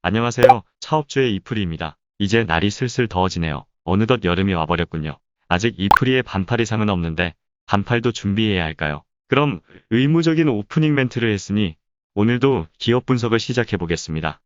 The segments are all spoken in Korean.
안녕하세요. 차업주의 이프리입니다. 이제 날이 슬슬 더워지네요. 어느덧 여름이 와버렸군요. 아직 이프리에 반팔 이상은 없는데 반팔도 준비해야 할까요? 그럼 의무적인 오프닝 멘트를 했으니 오늘도 기업 분석을 시작해 보겠습니다.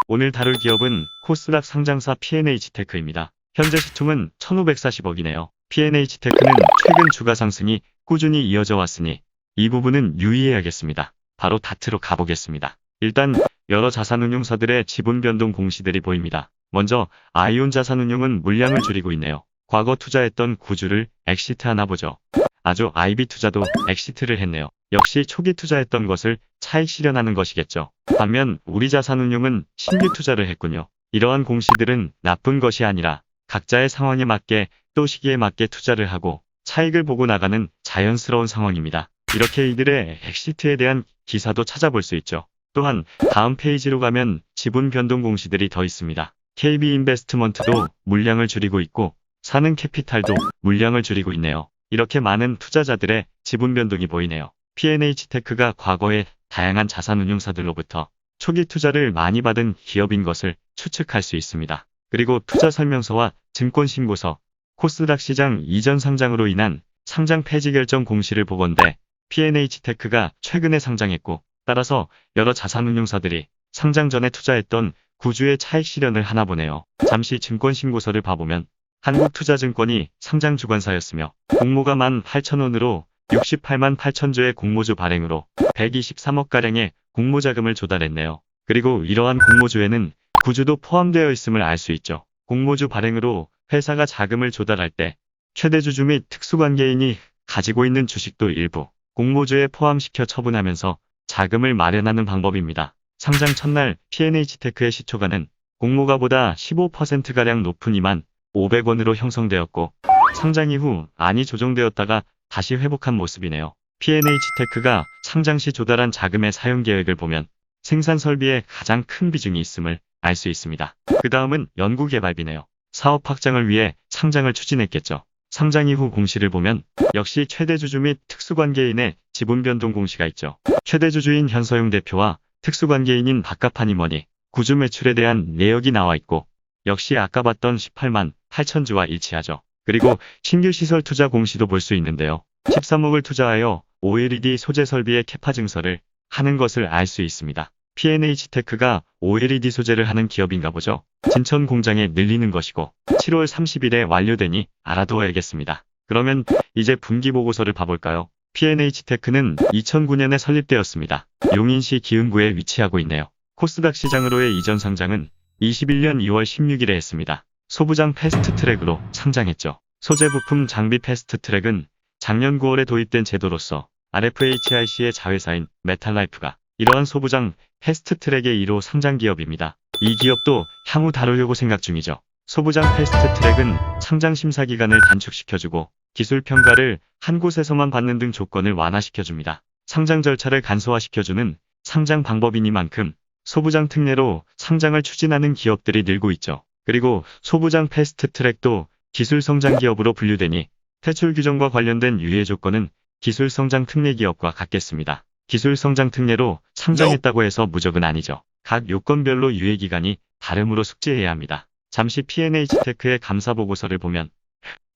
오늘 다룰 기업은 코스닥 상장사 P&H테크입니다. 현재 시총은 1,540억이네요. P&H테크는 최근 주가 상승이 꾸준히 이어져 왔으니 이 부분은 유의해야겠습니다. 바로 다트로 가보겠습니다. 일단 여러 자산운용사들의 지분 변동 공시들이 보입니다. 먼저 아이온 자산운용은 물량을 줄이고 있네요. 과거 투자했던 구주를 엑시트하나 보죠. 아주 IB투자도 엑시트를 했네요. 역시 초기 투자했던 것을 차익 실현하는 것이겠죠. 반면 우리자산운용은 신규 투자를 했군요. 이러한 공시들은 나쁜 것이 아니라 각자의 상황에 맞게 또 시기에 맞게 투자를 하고 차익을 보고 나가는 자연스러운 상황입니다. 이렇게 이들의 엑시트에 대한 기사도 찾아볼 수 있죠. 또한 다음 페이지로 가면 지분 변동 공시들이 더 있습니다. KB인베스트먼트도 물량을 줄이고 있고 사는캐피탈도 물량을 줄이고 있네요. 이렇게 많은 투자자들의 지분 변동이 보이네요. P&H테크가 과거에 다양한 자산운용사들로부터 초기 투자를 많이 받은 기업인 것을 추측할 수 있습니다. 그리고 투자 설명서와 증권신고서, 코스닥 시장 이전 상장으로 인한 상장 폐지 결정 공시를 보건대 P&H테크가 최근에 상장했고 따라서 여러 자산운용사들이 상장 전에 투자했던 구주의 차익 실현을 하나 보네요. 잠시 증권신고서를 봐보면 한국투자증권이 상장 주관사였으며 공모가 18,000원으로 68만 8천조의 공모주 발행으로 123억가량의 공모자금을 조달했네요. 그리고 이러한 공모주에는 구주도 포함되어 있음을 알 수 있죠. 공모주 발행으로 회사가 자금을 조달할 때 최대주주 및 특수관계인이 가지고 있는 주식도 일부 공모주에 포함시켜 처분하면서 자금을 마련하는 방법입니다. 상장 첫날 P&H테크의 시초가는 공모가보다 15%가량 높은 25,500원으로 형성되었고 상장 이후 안이 조정되었다가 다시 회복한 모습이네요. P&H테크가 상장 시 조달한 자금의 사용 계획을 보면 생산 설비에 가장 큰 비중이 있음을 알 수 있습니다. 그 다음은 연구개발비네요. 사업 확장을 위해 상장을 추진했겠죠. 상장 이후 공시를 보면 역시 최대주주 및 특수관계인의 지분 변동 공시가 있죠. 최대주주인 현서용 대표와 특수관계인인 박가판 임원이 구주 매출에 대한 내역이 나와 있고 역시 아까 봤던 18만 8천주와 일치하죠. 그리고 신규 시설 투자 공시도 볼 수 있는데요. 13억을 투자하여 OLED 소재 설비의 캐파 증설을 하는 것을 알 수 있습니다. P&H테크가 OLED 소재를 하는 기업인가 보죠. 진천 공장에 늘리는 것이고 7월 30일에 완료되니 알아두어야겠습니다. 그러면 이제 분기 보고서를 봐볼까요? P&H테크는 2009년에 설립되었습니다. 용인시 기흥구에 위치하고 있네요. 코스닥 시장으로의 이전 상장은 21년 2월 16일에 했습니다. 소부장 패스트트랙으로 상장했죠. 소재 부품 장비 패스트트랙은 작년 9월에 도입된 제도로서 RFHIC의 자회사인 메탈라이프가 이러한 소부장 패스트트랙의 1호 상장 기업입니다. 이 기업도 향후 다루려고 생각 중이죠. 소부장 패스트트랙은 상장 심사 기간을 단축시켜주고 기술 평가를 한 곳에서만 받는 등 조건을 완화시켜줍니다. 상장 절차를 간소화시켜주는 상장 방법이니만큼 소부장 특례로 상장을 추진하는 기업들이 늘고 있죠. 그리고 소부장 패스트트랙도 기술 성장 기업으로 분류되니 퇴출 규정과 관련된 유예 조건은 기술 성장 특례 기업과 같겠습니다. 기술 성장 특례로 상장했다고 해서 무적은 아니죠. 각 요건별로 유예 기간이 다름으로 숙지해야 합니다. 잠시 P&H테크의 감사 보고서를 보면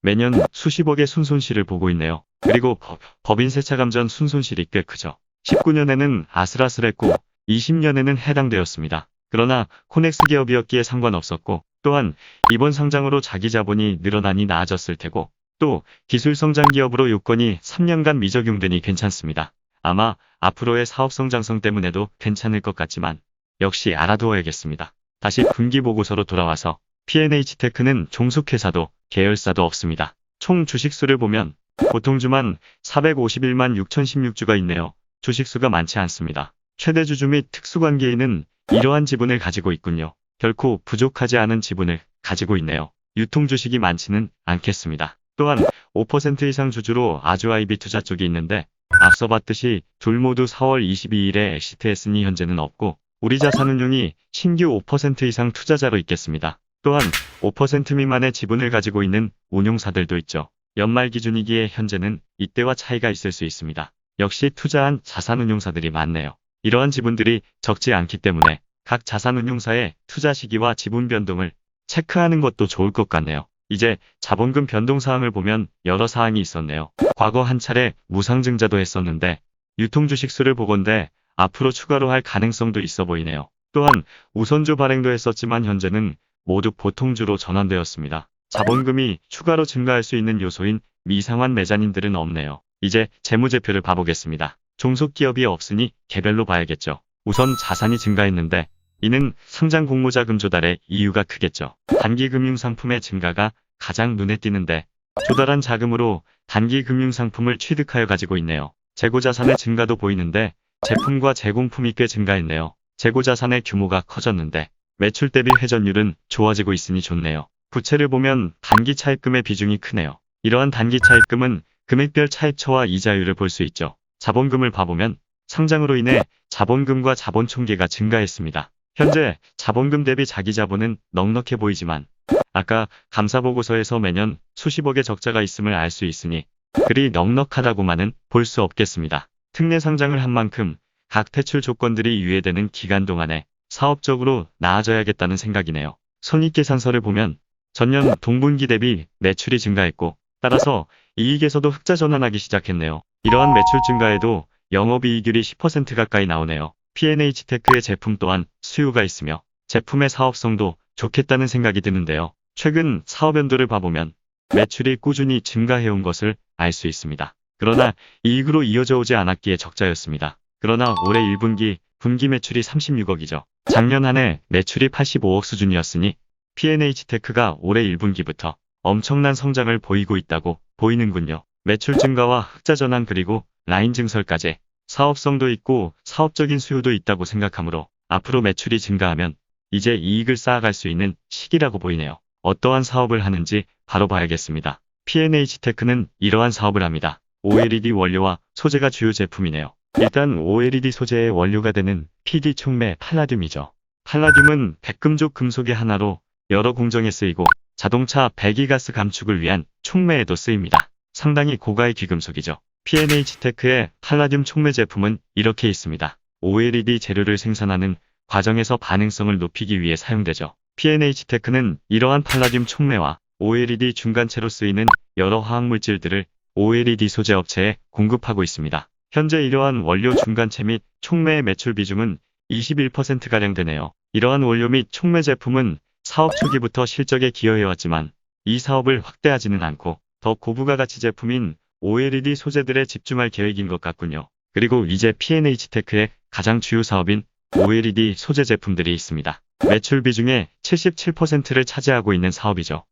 매년 수십억의 순손실을 보고 있네요. 그리고 법인 세차감전 순손실이 꽤 크죠. 19년에는 아슬아슬했고 20년에는 해당되었습니다. 그러나 코넥스 기업이었기에 상관없었고 또한 이번 상장으로 자기 자본이 늘어나니 나아졌을 테고 또 기술 성장 기업으로 요건이 3년간 미적용되니 괜찮습니다. 아마 앞으로의 사업 성장성 때문에도 괜찮을 것 같지만 역시 알아두어야겠습니다. 다시 분기 보고서로 돌아와서 P&H테크는 종속회사도 계열사도 없습니다. 총 주식수를 보면 보통주만 451만 6,016주가 있네요. 주식수가 많지 않습니다. 최대주주 및 특수관계인은 이러한 지분을 가지고 있군요. 결코 부족하지 않은 지분을 가지고 있네요. 유통주식이 많지는 않겠습니다. 또한 5% 이상 주주로 아주 IB투자 쪽이 있는데 앞서 봤듯이 둘 모두 4월 22일에 엑시트했으니 현재는 없고 우리자산운용이 신규 5% 이상 투자자로 있겠습니다. 또한 5% 미만의 지분을 가지고 있는 운용사들도 있죠. 연말 기준이기에 현재는 이때와 차이가 있을 수 있습니다. 역시 투자한 자산운용사들이 많네요. 이러한 지분들이 적지 않기 때문에 각 자산운용사의 투자 시기와 지분 변동을 체크하는 것도 좋을 것 같네요. 이제 자본금 변동 사항을 보면 여러 사항이 있었네요. 과거 한 차례 무상증자도 했었는데 유통주식 수를 보건대 앞으로 추가로 할 가능성도 있어 보이네요. 또한 우선주 발행도 했었지만 현재는 모두 보통주로 전환되었습니다. 자본금이 추가로 증가할 수 있는 요소인 미상환 매자님들은 없네요. 이제 재무제표를 봐보겠습니다. 종속기업이 없으니 개별로 봐야겠죠. 우선 자산이 증가했는데 이는 상장 공모자금 조달의 이유가 크겠죠. 단기 금융상품의 증가가 가장 눈에 띄는데 조달한 자금으로 단기 금융상품을 취득하여 가지고 있네요. 재고자산의 증가도 보이는데 제품과 제공품이 꽤 증가했네요. 재고자산의 규모가 커졌는데 매출 대비 회전율은 좋아지고 있으니 좋네요. 부채를 보면 단기 차입금의 비중이 크네요. 이러한 단기 차입금은 금액별 차입처와 이자율을 볼 수 있죠. 자본금을 봐보면 상장으로 인해 자본금과 자본총계가 증가했습니다. 현재 자본금 대비 자기자본은 넉넉해 보이지만 아까 감사보고서에서 매년 수십억의 적자가 있음을 알 수 있으니 그리 넉넉하다고만은 볼 수 없겠습니다. 특례 상장을 한 만큼 각 대출 조건들이 유예되는 기간 동안에 사업적으로 나아져야겠다는 생각이네요. 손익계산서를 보면 전년 동분기 대비 매출이 증가했고 따라서 이익에서도 흑자 전환하기 시작했네요. 이러한 매출 증가에도 영업이익률이 10% 가까이 나오네요. P&H테크의 제품 또한 수요가 있으며 제품의 사업성도 좋겠다는 생각이 드는데요. 최근 사업 연도를 봐보면 매출이 꾸준히 증가해온 것을 알 수 있습니다. 그러나 이익으로 이어져 오지 않았기에 적자였습니다. 그러나 올해 1분기 분기 매출이 36억이죠. 작년 한 해 매출이 85억 수준이었으니 P&H테크가 올해 1분기부터 엄청난 성장을 보이고 있다고 보이는군요. 매출 증가와 흑자 전환 그리고 라인 증설까지 사업성도 있고 사업적인 수요도 있다고 생각하므로 앞으로 매출이 증가하면 이제 이익을 쌓아갈 수 있는 시기라고 보이네요. 어떠한 사업을 하는지 바로 봐야겠습니다. P&H테크는 이러한 사업을 합니다. OLED 원료와 소재가 주요 제품이네요. 일단 OLED 소재의 원료가 되는 PD 촉매 팔라듐이죠. 팔라듐은 백금족 금속의 하나로 여러 공정에 쓰이고 자동차 배기가스 감축을 위한 촉매에도 쓰입니다. 상당히 고가의 귀금속이죠. P&H테크의 팔라듐 촉매 제품은 이렇게 있습니다. OLED 재료를 생산하는 과정에서 반응성을 높이기 위해 사용되죠. P&H테크는 이러한 팔라듐 촉매와 OLED 중간체로 쓰이는 여러 화학물질들을 OLED 소재 업체에 공급하고 있습니다. 현재 이러한 원료 중간체 및 촉매의 매출 비중은 21%가량 되네요. 이러한 원료 및 촉매 제품은 사업 초기부터 실적에 기여해왔지만 이 사업을 확대하지는 않고 더 고부가 가치 제품인 OLED 소재들에 집중할 계획인 것 같군요. 그리고 이제 P&H테크의 가장 주요 사업인 OLED 소재 제품들이 있습니다. 매출 비중의 77%를 차지하고 있는 사업이죠.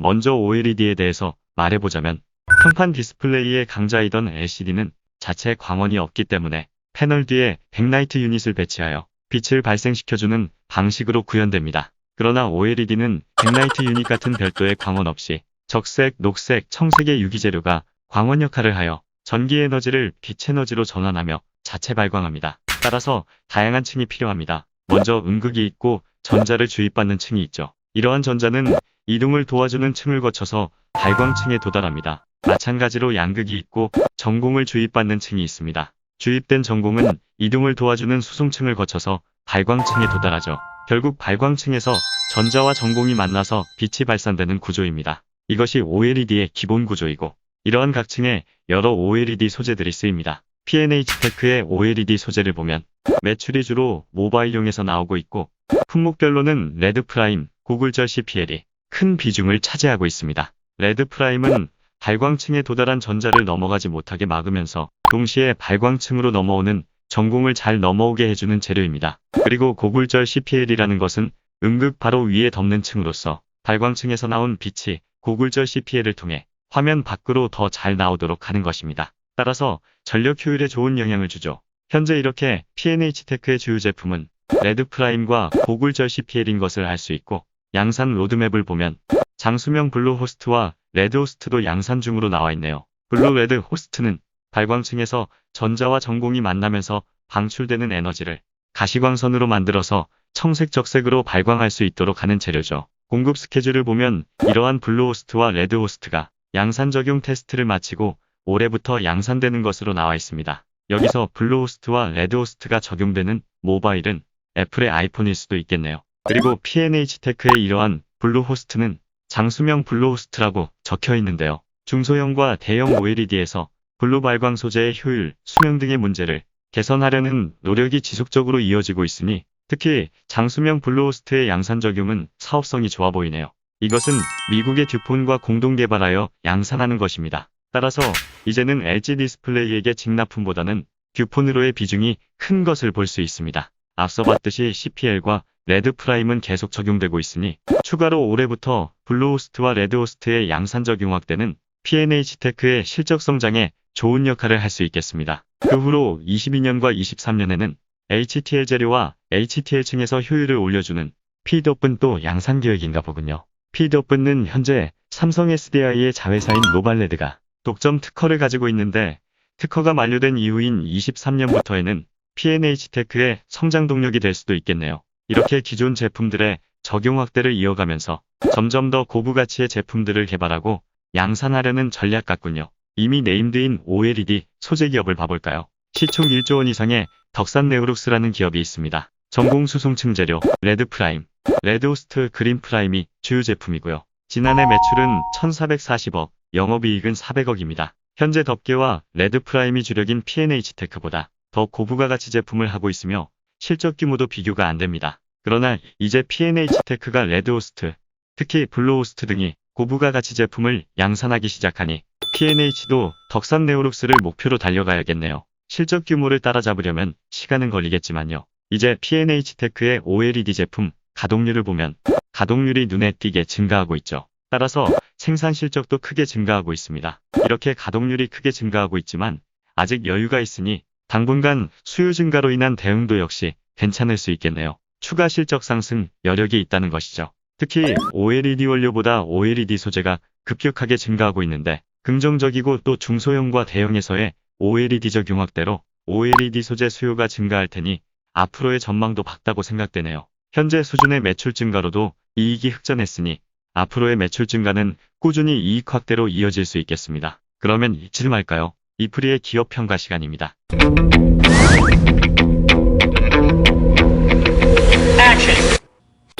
먼저 OLED에 대해서 말해보자면 평판 디스플레이의 강자이던 LCD는 자체 광원이 없기 때문에 패널 뒤에 백라이트 유닛을 배치하여 빛을 발생시켜주는 방식으로 구현됩니다. 그러나 OLED는 백라이트 유닛 같은 별도의 광원 없이 적색, 녹색, 청색의 유기재료가 광원 역할을 하여 전기 에너지를 빛 에너지로 전환하며 자체 발광합니다. 따라서 다양한 층이 필요합니다. 먼저 음극이 있고 전자를 주입받는 층이 있죠. 이러한 전자는 이동을 도와주는 층을 거쳐서 발광층에 도달합니다. 마찬가지로 양극이 있고 전공을 주입받는 층이 있습니다. 주입된 전공은 이동을 도와주는 수송층을 거쳐서 발광층에 도달하죠. 결국 발광층에서 전자와 전공이 만나서 빛이 발산되는 구조입니다. 이것이 OLED의 기본 구조이고 이러한 각 층에 여러 OLED 소재들이 쓰입니다. P&H테크의 OLED 소재를 보면 매출이 주로 모바일용에서 나오고 있고 품목별로는 레드프라임, 고글절 CPL이 큰 비중을 차지하고 있습니다. 레드프라임은 발광층에 도달한 전자를 넘어가지 못하게 막으면서 동시에 발광층으로 넘어오는 전공을 잘 넘어오게 해주는 재료입니다. 그리고 고글절 CPL이라는 것은 음극 바로 위에 덮는 층으로서 발광층에서 나온 빛이 고글절 CPL을 통해 화면 밖으로 더 잘 나오도록 하는 것입니다. 따라서 전력 효율에 좋은 영향을 주죠. 현재 이렇게 P&H테크의 주요 제품은 레드프라임과 고글절 CPL인 것을 알 수 있고 양산 로드맵을 보면 장수명 블루호스트와 레드호스트도 양산 중으로 나와 있네요. 블루레드 호스트는 발광층에서 전자와 전공이 만나면서 방출되는 에너지를 가시광선으로 만들어서 청색 적색으로 발광할 수 있도록 하는 재료죠. 공급 스케줄을 보면 이러한 블루호스트와 레드호스트가 양산 적용 테스트를 마치고 올해부터 양산되는 것으로 나와 있습니다. 여기서 블루호스트와 레드호스트가 적용되는 모바일은 애플의 아이폰일 수도 있겠네요. 그리고 P&H테크의 이러한 블루호스트는 장수명 블루호스트라고 적혀 있는데요. 중소형과 대형 OLED에서 블루 발광 소재의 효율, 수명 등의 문제를 개선하려는 노력이 지속적으로 이어지고 있으니 특히 장수명 블루호스트의 양산 적용은 사업성이 좋아 보이네요. 이것은 미국의 듀폰과 공동 개발하여 양산하는 것입니다. 따라서 이제는 LG 디스플레이에게 직납품보다는 듀폰으로의 비중이 큰 것을 볼 수 있습니다. 앞서 봤듯이 CPL과 레드 프라임은 계속 적용되고 있으니 추가로 올해부터 블루호스트와 레드호스트의 양산 적용 확대는 P&H테크의 실적 성장에 좋은 역할을 할 수 있겠습니다. 그 후로 22년과 23년에는 HTL 재료와 HTL층에서 효율을 올려주는 피드오픈 또 양산 계획인가 보군요. 피드오픈은 현재 삼성 SDI의 자회사인 노발레드가 독점 특허를 가지고 있는데 특허가 만료된 이후인 23년부터에는 P&H테크의 성장 동력이 될 수도 있겠네요. 이렇게 기존 제품들의 적용 확대를 이어가면서 점점 더 고부 가치의 제품들을 개발하고 양산하려는 전략 같군요. 이미 네임드인 OLED 소재 기업을 봐볼까요? 시총 1조 원 이상의 덕산 네우룩스라는 기업이 있습니다. 전공 수송층 재료, 레드 프라임, 레드호스트 그린 프라임이 주요 제품이고요. 지난해 매출은 1440억, 영업이익은 400억입니다. 현재 덮개와 레드 프라임이 주력인 P&H테크보다 더 고부가 가치 제품을 하고 있으며 실적 규모도 비교가 안 됩니다. 그러나 이제 P&H테크가 레드호스트, 특히 블루호스트 등이 고부가 가치 제품을 양산하기 시작하니 P&H도 덕산 네오룩스를 목표로 달려가야겠네요. 실적 규모를 따라잡으려면 시간은 걸리겠지만요. 이제 P&H테크의 OLED 제품 가동률을 보면 가동률이 눈에 띄게 증가하고 있죠. 따라서 생산 실적도 크게 증가하고 있습니다. 이렇게 가동률이 크게 증가하고 있지만 아직 여유가 있으니 당분간 수요 증가로 인한 대응도 역시 괜찮을 수 있겠네요. 추가 실적 상승 여력이 있다는 것이죠. 특히 OLED 원료보다 OLED 소재가 급격하게 증가하고 있는데 긍정적이고 또 중소형과 대형에서의 OLED 적용 확대로 OLED 소재 수요가 증가할 테니 앞으로의 전망도 밝다고 생각되네요. 현재 수준의 매출 증가로도 이익이 흑전했으니 앞으로의 매출 증가는 꾸준히 이익 확대로 이어질 수 있겠습니다. 그러면 잊지 말까요? 이프리의 기업 평가 시간입니다.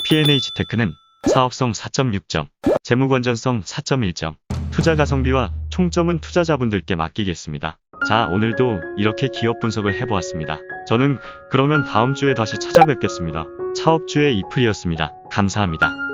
P&H테크는 사업성 4.6점, 재무 건전성 4.1점, 투자 가성비와 총점은 투자자분들께 맡기겠습니다. 자, 오늘도 이렇게 기업 분석을 해보았습니다. 저는 그러면 다음 주에 다시 찾아뵙겠습니다. 차업주의 이프리였습니다. 감사합니다.